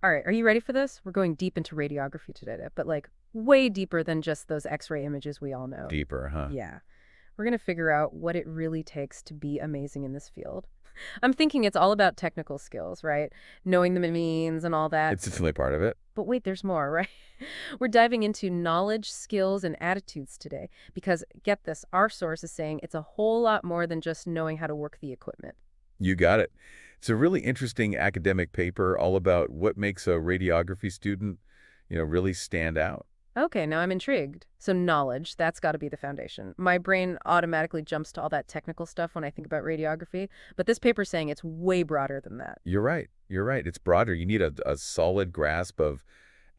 All right, are you ready for this? We're going deep into radiography today, but like way deeper than just those X-ray images we all know. Deeper, huh? Yeah. We're going to figure out what it really takes to be amazing in this field. I'm thinking it's all about technical skills, right? Knowing the means and all that. It's definitely part of it. But wait, there's more, right? We're diving into knowledge, skills, and attitudes today because, get this, our source is saying it's a whole lot more than just knowing how to work the equipment. You got it. It's a really interesting academic paper all about what makes a radiography student, really stand out. Okay, now I'm intrigued. So knowledge, that's got to be the foundation. My brain automatically jumps to all that technical stuff when I think about radiography, but this paper's saying it's way broader than that. You're right. You're right. It's broader. You need a solid grasp of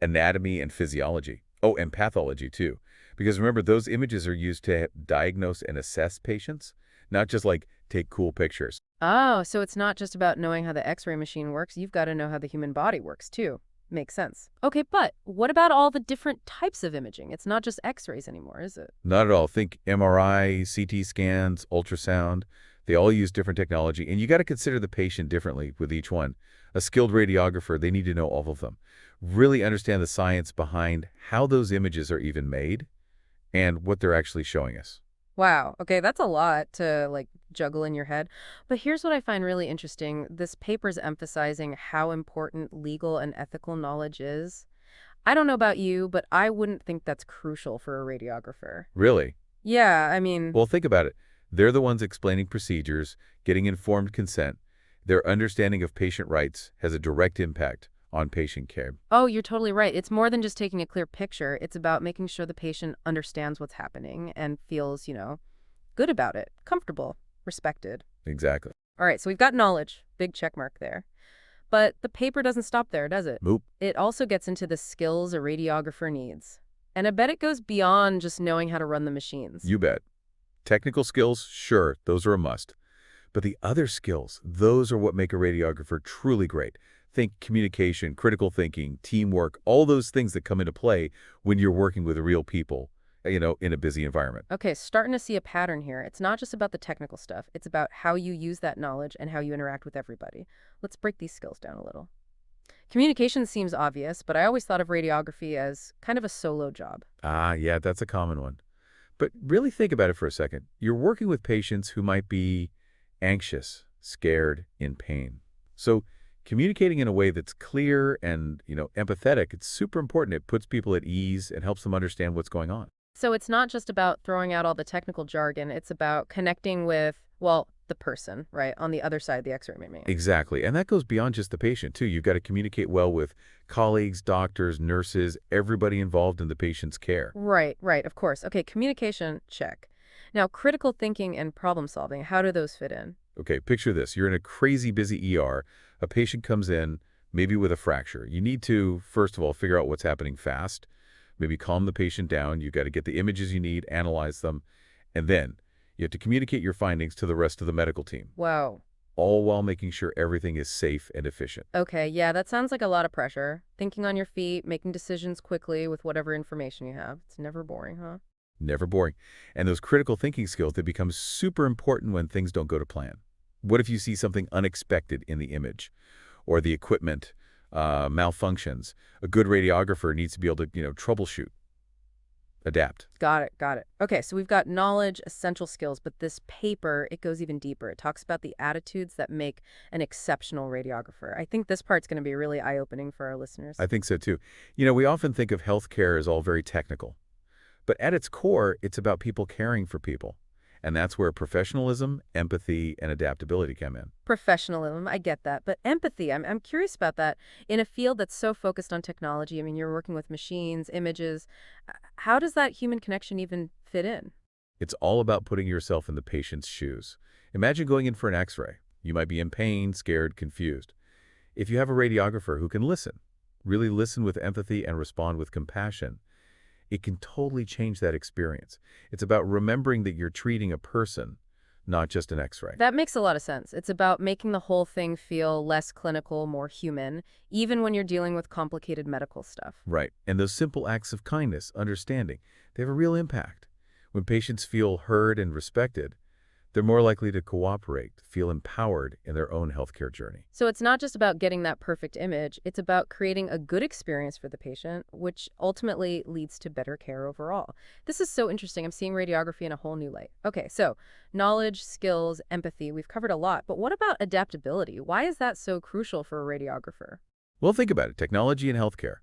anatomy and physiology. Oh, and pathology, too. Because remember, those images are used to diagnose and assess patients, not just like take cool pictures. Oh, so it's not just about knowing how the X-ray machine works, you've got to know how the human body works, too. Makes sense. Okay, but what about all the different types of imaging? It's not just X-rays anymore, is it? Not at all. Think MRI, CT scans, ultrasound. They all use different technology, and you got to consider the patient differently with each one. A skilled radiographer, they need to know all of them. Really understand the science behind how those images are even made and what they're actually showing us. Wow. Okay, that's a lot to like juggle in your head. But here's what I find really interesting. This paper's emphasizing how important legal and ethical knowledge is. I don't know about you, but I wouldn't think that's crucial for a radiographer. Really? Yeah, I mean, Well, think about it. They're the ones explaining procedures, getting informed consent. Their understanding of patient rights has a direct impact on patient care. oh, you're totally right. It's more than just taking a clear picture. It's about making sure the patient understands what's happening and feels, good about it, comfortable, respected. Exactly. All right, so we've got knowledge, big check mark there. But the paper doesn't stop there, does it? Moop. It also gets into the skills a radiographer needs. And I bet it goes beyond just knowing how to run the machines. You bet. Technical skills, sure, those are a must. But the other skills, those are what make a radiographer truly great. Think communication, critical thinking, teamwork, all those things that come into play when you're working with real people, in a busy environment. Okay, starting to see a pattern here. It's not just about the technical stuff. It's about how you use that knowledge and how you interact with everybody. Let's break these skills down a little. Communication seems obvious, but I always thought of radiography as kind of a solo job. Ah, yeah, that's a common one. But really think about it for a second. You're working with patients who might be anxious, scared, in pain. So communicating in a way that's clear and, empathetic, it's super important. It puts people at ease and helps them understand what's going on. So it's not just about throwing out all the technical jargon. It's about connecting with, well, the person, right, on the other side of the X-ray machine. Exactly. And that goes beyond just the patient, too. You've got to communicate well with colleagues, doctors, nurses, everybody involved in the patient's care. Right, right, of course. Okay, communication, check. Now, critical thinking and problem solving, how do those fit in? Okay, picture this. You're in a crazy busy ER. A patient comes in, maybe with a fracture. You need to, first of all, figure out what's happening fast. Maybe calm the patient down. You've got to get the images you need, analyze them, and then you have to communicate your findings to the rest of the medical team, Wow. all while making sure everything is safe and efficient. Okay, yeah, that sounds like a lot of pressure. Thinking on your feet, making decisions quickly with whatever information you have. It's never boring, huh? Never boring. And those critical thinking skills, they become super important when things don't go to plan. What if you see something unexpected in the image or the equipment malfunctions? A good radiographer needs to be able to, troubleshoot, adapt. Got it, got it. Okay, so we've got knowledge, essential skills, but this paper, it goes even deeper. It talks about the attitudes that make an exceptional radiographer. I think this part's going to be really eye-opening for our listeners. I think so, too. We often think of healthcare as all very technical. But at its core, it's about people caring for people. And that's where professionalism, empathy, and adaptability come in. Professionalism, I get that, but empathy, I'm curious about that. In a field that's so focused on technology, I mean, you're working with machines, images, how does that human connection even fit in? It's all about putting yourself in the patient's shoes. Imagine going in for an X-ray. You might be in pain, scared, confused. If you have a radiographer who can listen, really listen with empathy and respond with compassion, it can totally change that experience. It's about remembering that you're treating a person, not just an X-ray. That makes a lot of sense. It's about making the whole thing feel less clinical, more human, even when you're dealing with complicated medical stuff. Right. And those simple acts of kindness, understanding, they have a real impact. When patients feel heard and respected, They're more likely to cooperate, feel empowered in their own healthcare journey. So it's not just about getting that perfect image, it's about creating a good experience for the patient, which ultimately leads to better care overall. This is so interesting. I'm seeing radiography in a whole new light. Okay, so knowledge, skills, empathy, we've covered a lot, but what about adaptability? Why is that so crucial for a radiographer? Well, think about it. Technology in healthcare.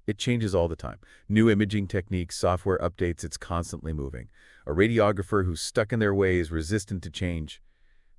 It changes all the time. New imaging techniques, software updates, it's constantly moving. A radiographer who's stuck in their ways, resistant to change,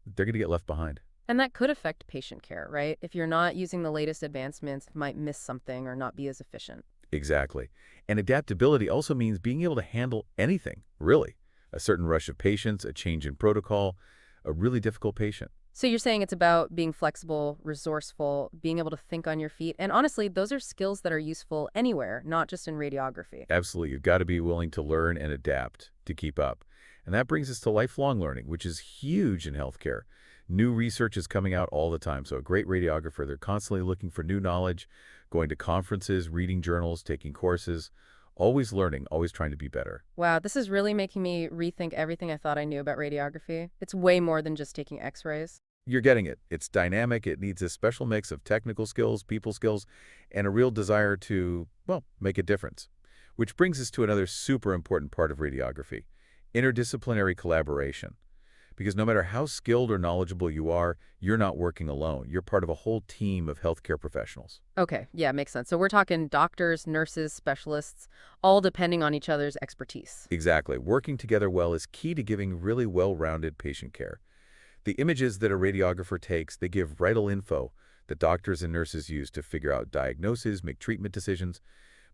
they're going to get left behind. And that could affect patient care, right? If you're not using the latest advancements, you might miss something or not be as efficient. Exactly. And adaptability also means being able to handle anything, really. A certain rush of patients, a change in protocol, a really difficult patient. So you're saying it's about being flexible, resourceful, being able to think on your feet. And honestly, those are skills that are useful anywhere, not just in radiography. Absolutely. You've got to be willing to learn and adapt to keep up. And that brings us to lifelong learning, which is huge in healthcare. New research is coming out all the time. So a great radiographer, they're constantly looking for new knowledge, going to conferences, reading journals, taking courses, always learning, always trying to be better. Wow, this is really making me rethink everything I thought I knew about radiography. It's way more than just taking x-rays. You're getting it. It's dynamic. It needs a special mix of technical skills, people skills, and a real desire to, well, make a difference. Which brings us to another super important part of radiography, interdisciplinary collaboration. Because no matter how skilled or knowledgeable you are, you're not working alone. You're part of a whole team of healthcare professionals. Okay, yeah, makes sense. So we're talking doctors, nurses, specialists, all depending on each other's expertise. Exactly. Working together well is key to giving really well-rounded patient care. The images that a radiographer takes, they give vital info that doctors and nurses use to figure out diagnoses, make treatment decisions.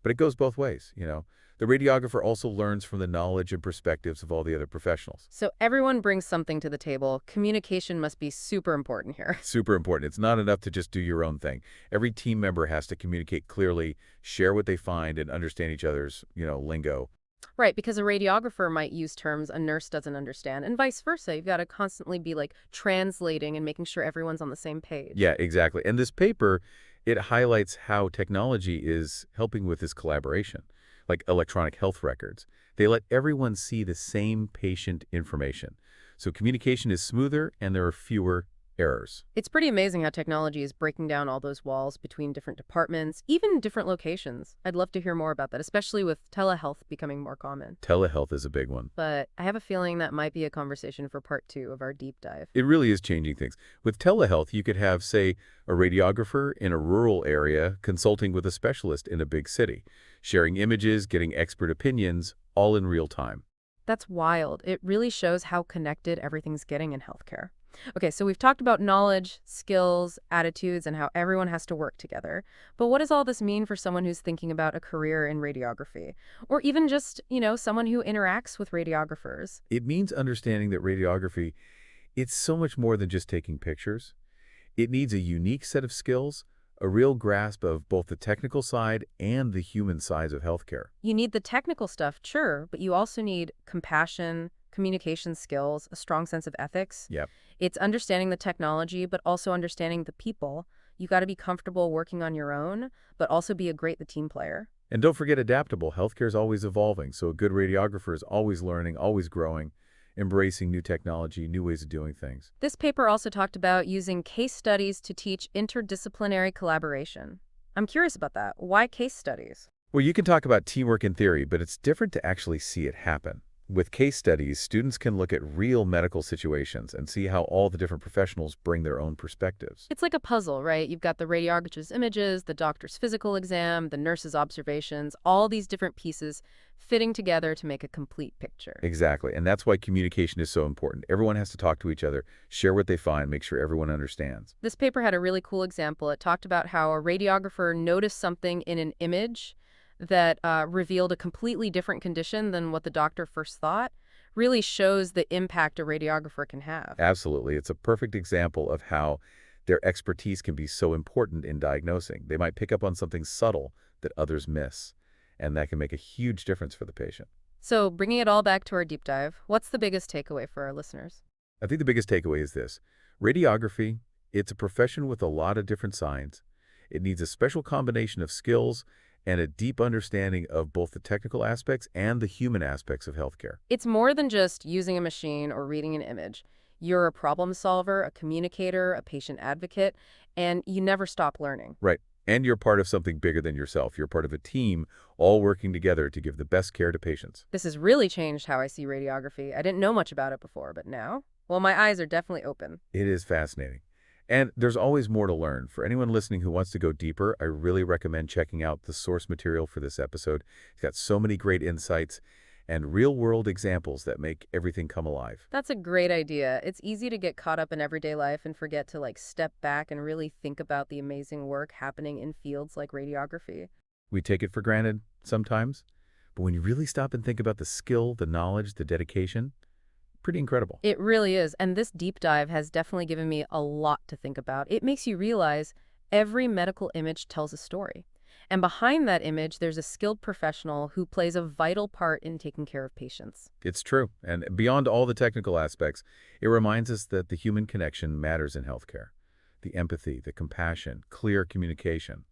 But it goes both ways, you know. The radiographer also learns from the knowledge and perspectives of all the other professionals. So everyone brings something to the table. Communication must be super important here. Super important. It's not enough to just do your own thing. Every team member has to communicate clearly, share what they find, and understand each other's, lingo. Right, because a radiographer might use terms a nurse doesn't understand, and vice versa. You've got to constantly be like translating and making sure everyone's on the same page. Yeah, exactly. And this paper, it highlights how technology is helping with this collaboration, like electronic health records. They let everyone see the same patient information. So communication is smoother and there are fewer errors. It's pretty amazing how technology is breaking down all those walls between different departments, even different locations. I'd love to hear more about that, especially with telehealth becoming more common. Telehealth is a big one. But I have a feeling that might be a conversation for part 2 of our deep dive. It really is changing things. With telehealth, you could have, say, a radiographer in a rural area consulting with a specialist in a big city, sharing images, getting expert opinions, all in real time. That's wild. It really shows how connected everything's getting in healthcare. Okay, so we've talked about knowledge, skills, attitudes, and how everyone has to work together. But what does all this mean for someone who's thinking about a career in radiography? Or even just, someone who interacts with radiographers? It means understanding that radiography, it's so much more than just taking pictures. It needs a unique set of skills, a real grasp of both the technical side and the human sides of healthcare. You need the technical stuff, sure, but you also need compassion, communication skills, a strong sense of ethics. Yep. It's understanding the technology, but also understanding the people. You got to be comfortable working on your own, but also be a great team player. And don't forget adaptable. Healthcare is always evolving, so a good radiographer is always learning, always growing, embracing new technology, new ways of doing things. This paper also talked about using case studies to teach interdisciplinary collaboration. I'm curious about that. Why case studies? Well, you can talk about teamwork in theory, but it's different to actually see it happen. With case studies, students can look at real medical situations and see how all the different professionals bring their own perspectives. It's like a puzzle, right? You've got the radiographer's images, the doctor's physical exam, the nurse's observations, all these different pieces fitting together to make a complete picture. Exactly, and that's why communication is so important. Everyone has to talk to each other, share what they find, make sure everyone understands. This paper had a really cool example. It talked about how a radiographer noticed something in an image that revealed a completely different condition than what the doctor first thought. Really shows the impact a radiographer can have. Absolutely. It's a perfect example of how their expertise can be so important in diagnosing. They might pick up on something subtle that others miss, and that can make a huge difference for the patient. So bringing it all back to our deep dive, what's the biggest takeaway for our listeners? I think the biggest takeaway is this. Radiography, it's a profession with a lot of different sides. It needs a special combination of skills and a deep understanding of both the technical aspects and the human aspects of healthcare. It's more than just using a machine or reading an image. You're a problem solver, a communicator, a patient advocate, and you never stop learning. Right. And you're part of something bigger than yourself. You're part of a team all working together to give the best care to patients. This has really changed how I see radiography. I didn't know much about it before, but now, well, my eyes are definitely open. It is fascinating. And there's always more to learn. For anyone listening who wants to go deeper, I really recommend checking out the source material for this episode. It's got so many great insights and real-world examples that make everything come alive. That's a great idea. It's easy to get caught up in everyday life and forget to step back and really think about the amazing work happening in fields like radiography. We take it for granted sometimes, but when you really stop and think about the skill, the knowledge, the dedication, pretty incredible. It really is. And this deep dive has definitely given me a lot to think about. It makes you realize every medical image tells a story. And behind that image, there's a skilled professional who plays a vital part in taking care of patients. It's true. And beyond all the technical aspects, it reminds us that the human connection matters in healthcare. The empathy, the compassion, clear communication,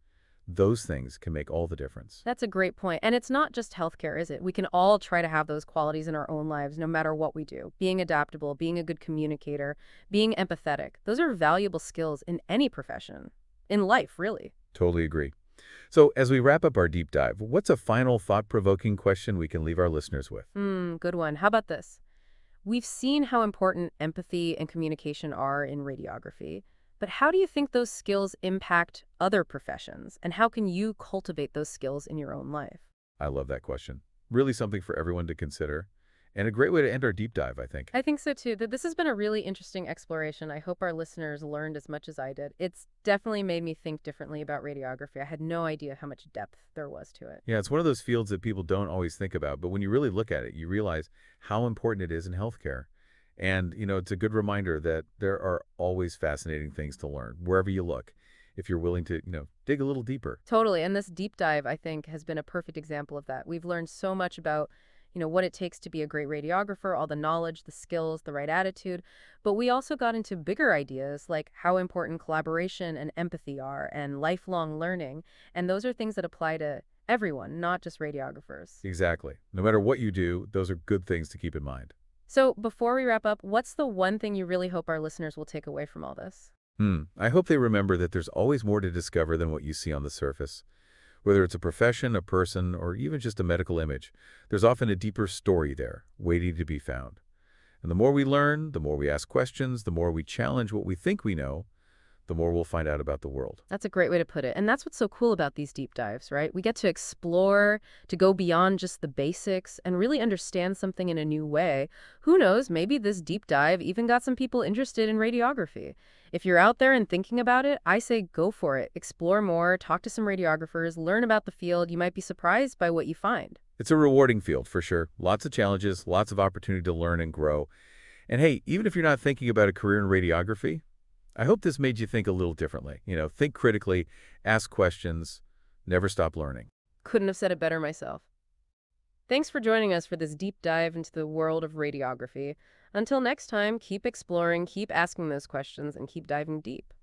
those things can make all the difference. That's a great point. And it's not just healthcare, is it? We can all try to have those qualities in our own lives, no matter what we do. Being adaptable, being a good communicator, being empathetic. Those are valuable skills in any profession, in life, really. Totally agree. So as we wrap up our deep dive, what's a final thought-provoking question we can leave our listeners with? Good one. How about this? We've seen how important empathy and communication are in radiography, but how do you think those skills impact other professions? And how can you cultivate those skills in your own life? I love that question. Really something for everyone to consider, and a great way to end our deep dive, I think. I think so too. That this has been a really interesting exploration. I hope our listeners learned as much as I did. It's definitely made me think differently about radiography. I had no idea how much depth there was to it. Yeah, it's one of those fields that people don't always think about, but when you really look at it, you realize how important it is in healthcare. And, it's a good reminder that there are always fascinating things to learn wherever you look, if you're willing to, dig a little deeper. Totally. And this deep dive, I think, has been a perfect example of that. We've learned so much about, what it takes to be a great radiographer, all the knowledge, the skills, the right attitude. But we also got into bigger ideas like how important collaboration and empathy are and lifelong learning. And those are things that apply to everyone, not just radiographers. Exactly. No matter what you do, those are good things to keep in mind. So before we wrap up, what's the one thing you really hope our listeners will take away from all this? I hope they remember that there's always more to discover than what you see on the surface. Whether it's a profession, a person, or even just a medical image, there's often a deeper story there, waiting to be found. And the more we learn, the more we ask questions, the more we challenge what we think we know, the more we'll find out about the world. That's a great way to put it. And that's what's so cool about these deep dives, right? We get to explore, to go beyond just the basics and really understand something in a new way. Who knows, maybe this deep dive even got some people interested in radiography. If you're out there and thinking about it, I say go for it. Explore more, talk to some radiographers, learn about the field. You might be surprised by what you find. It's a rewarding field, for sure. Lots of challenges, lots of opportunity to learn and grow. And hey, even if you're not thinking about a career in radiography, I hope this made you think a little differently. Think critically, ask questions, never stop learning. Couldn't have said it better myself. Thanks for joining us for this deep dive into the world of radiography. Until next time, keep exploring, keep asking those questions, and keep diving deep.